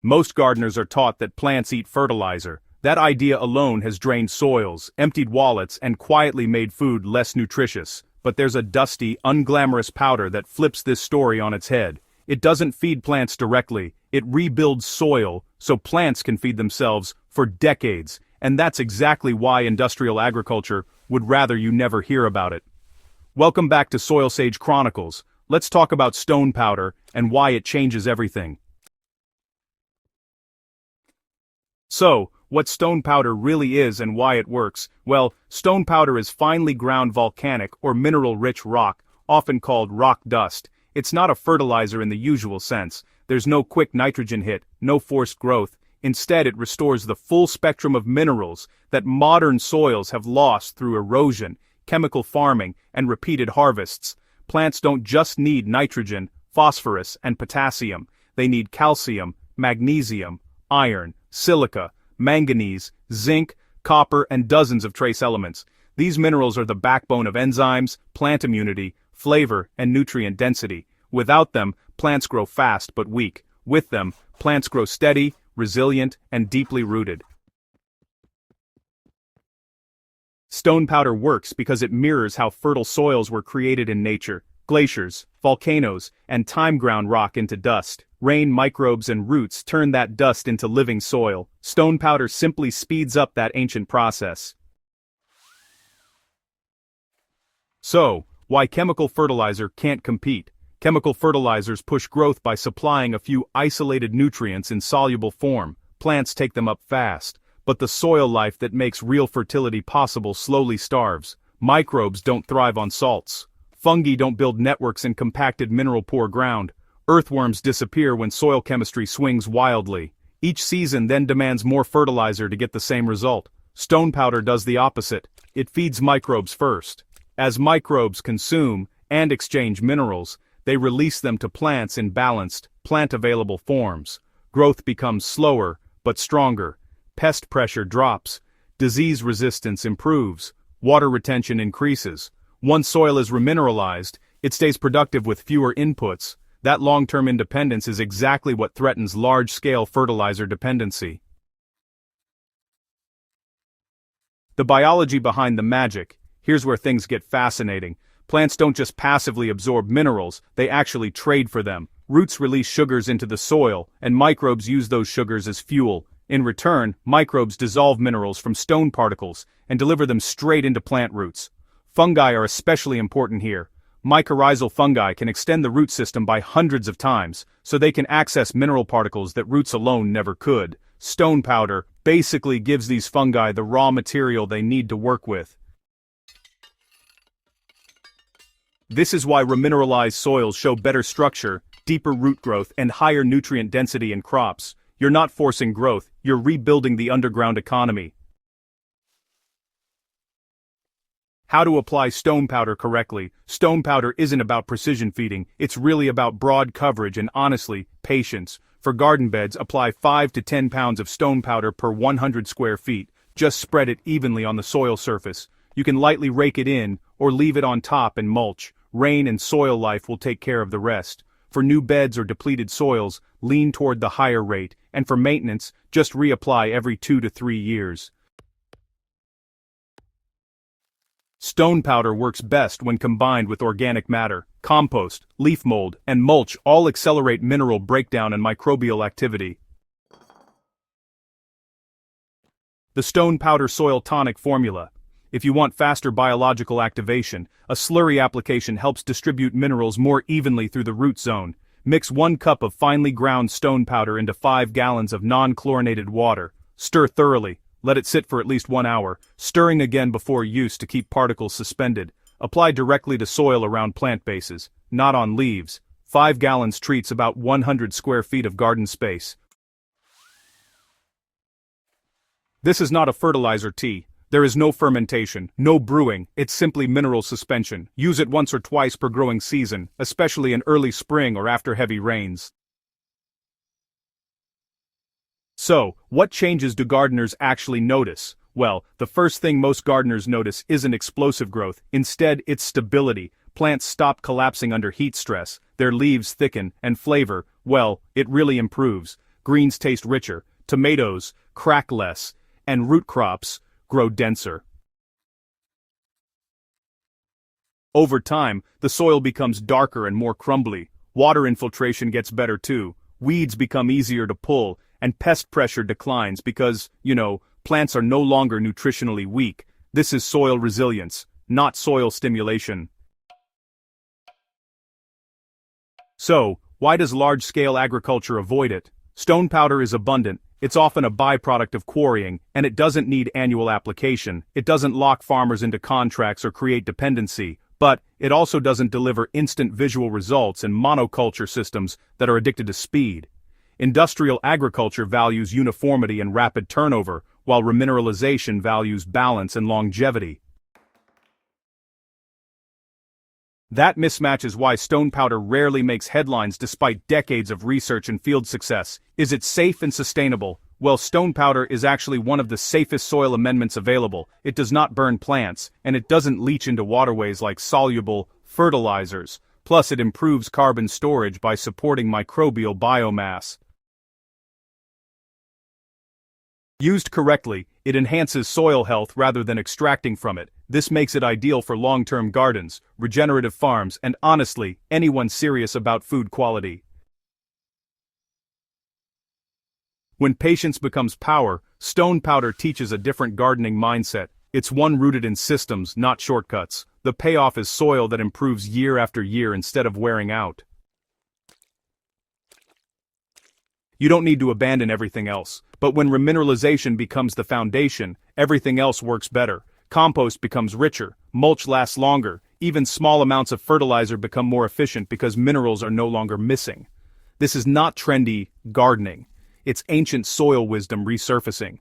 Most gardeners are taught that plants eat fertilizer. That idea alone has drained soils, emptied wallets, and quietly made food less nutritious. But there's a dusty, unglamorous powder that flips this story on its head. It doesn't feed plants directly, it rebuilds soil, so plants can feed themselves for decades. And that's exactly why industrial agriculture would rather you never hear about it. Welcome back to Soil Sage Chronicles. Let's talk about stone powder and why it changes everything. So, what stone powder really is and why it works? Well, stone powder is finely ground volcanic or mineral-rich rock, often called rock dust. It's not a fertilizer in the usual sense. There's no quick nitrogen hit, no forced growth. Instead, it restores the full spectrum of minerals that modern soils have lost through erosion, chemical farming, and repeated harvests. Plants don't just need nitrogen, phosphorus, and potassium. They need calcium, magnesium, iron, silica, manganese, zinc, copper, and dozens of trace elements. These minerals are the backbone of enzymes, plant immunity, flavor, and nutrient density. Without them, plants grow fast but weak. With them, plants grow steady, resilient, and deeply rooted. Stone powder works because it mirrors how fertile soils were created in nature. Glaciers, volcanoes, and time-ground rock into dust. Rain, microbes, and roots turn that dust into living soil. Stone powder simply speeds up that ancient process. So, why chemical fertilizer can't compete? Chemical fertilizers push growth by supplying a few isolated nutrients in soluble form. Plants take them up fast. But the soil life that makes real fertility possible slowly starves. Microbes don't thrive on salts. Fungi don't build networks in compacted mineral-poor ground. Earthworms disappear when soil chemistry swings wildly. Each season then demands more fertilizer to get the same result. Stone powder does the opposite. It feeds microbes first. As microbes consume and exchange minerals, they release them to plants in balanced, plant-available forms. Growth becomes slower, but stronger. Pest pressure drops. Disease resistance improves. Water retention increases. Once soil is remineralized, it stays productive with fewer inputs. That long-term independence is exactly what threatens large-scale fertilizer dependency. The biology behind the magic. Here's where things get fascinating. Plants don't just passively absorb minerals, they actually trade for them. Roots release sugars into the soil, and microbes use those sugars as fuel. In return, microbes dissolve minerals from stone particles and deliver them straight into plant roots. Fungi are especially important here. Mycorrhizal fungi can extend the root system by hundreds of times, so they can access mineral particles that roots alone never could. Stone powder basically gives these fungi the raw material they need to work with. This is why remineralized soils show better structure, deeper root growth, and higher nutrient density in crops. You're not forcing growth, you're rebuilding the underground economy. How to apply stone powder correctly. Stone powder isn't about precision feeding, it's really about broad coverage and honestly, patience. For garden beds, apply 5 to 10 pounds of stone powder per 100 square feet. Just spread it evenly on the soil surface. You can lightly rake it in, or leave it on top and mulch. Rain and soil life will take care of the rest. For new beds or depleted soils, lean toward the higher rate, and for maintenance, just reapply every 2 to 3 years. Stone powder works best when combined with organic matter. Compost, leaf mold, and mulch all accelerate mineral breakdown and microbial activity. The stone powder soil tonic formula. If you want faster biological activation, a slurry application helps distribute minerals more evenly through the root zone. Mix 1 cup of finely ground stone powder into 5 gallons of non-chlorinated water. Stir thoroughly. Let it sit for at least 1 hour, stirring again before use to keep particles suspended. Apply directly to soil around plant bases, not on leaves. 5 gallons treats about 100 square feet of garden space. This is not a fertilizer tea. There is no fermentation, no brewing, it's simply mineral suspension. Use it once or twice per growing season, especially in early spring or after heavy rains. So, what changes do gardeners actually notice? Well, the first thing most gardeners notice isn't explosive growth, instead it's stability. Plants stop collapsing under heat stress, their leaves thicken, and flavor, well, it really improves. greens taste richer, tomatoes crack less, and root crops grow denser. Over time, the soil becomes darker and more crumbly, water infiltration gets better too, weeds become easier to pull, and pest pressure declines because, plants are no longer nutritionally weak. This is soil resilience, not soil stimulation. So, why does large-scale agriculture avoid it? Stone powder is abundant, it's often a byproduct of quarrying, and it doesn't need annual application, it doesn't lock farmers into contracts or create dependency, but it also doesn't deliver instant visual results in monoculture systems that are addicted to speed. Industrial agriculture values uniformity and rapid turnover, while remineralization values balance and longevity. That mismatch is why stone powder rarely makes headlines despite decades of research and field success. Is it safe and sustainable? Well, stone powder is actually one of the safest soil amendments available. It does not burn plants, and it doesn't leach into waterways like soluble fertilizers. Plus, it improves carbon storage by supporting microbial biomass. Used correctly, it enhances soil health rather than extracting from it. This makes it ideal for long-term gardens, regenerative farms, and honestly, anyone serious about food quality. When patience becomes power, stone powder teaches a different gardening mindset. It's one rooted in systems, not shortcuts. The payoff is soil that improves year after year instead of wearing out. You don't need to abandon everything else, but when remineralization becomes the foundation, everything else works better. Compost becomes richer, mulch lasts longer, even small amounts of fertilizer become more efficient because minerals are no longer missing. This is not trendy gardening. It's ancient soil wisdom resurfacing.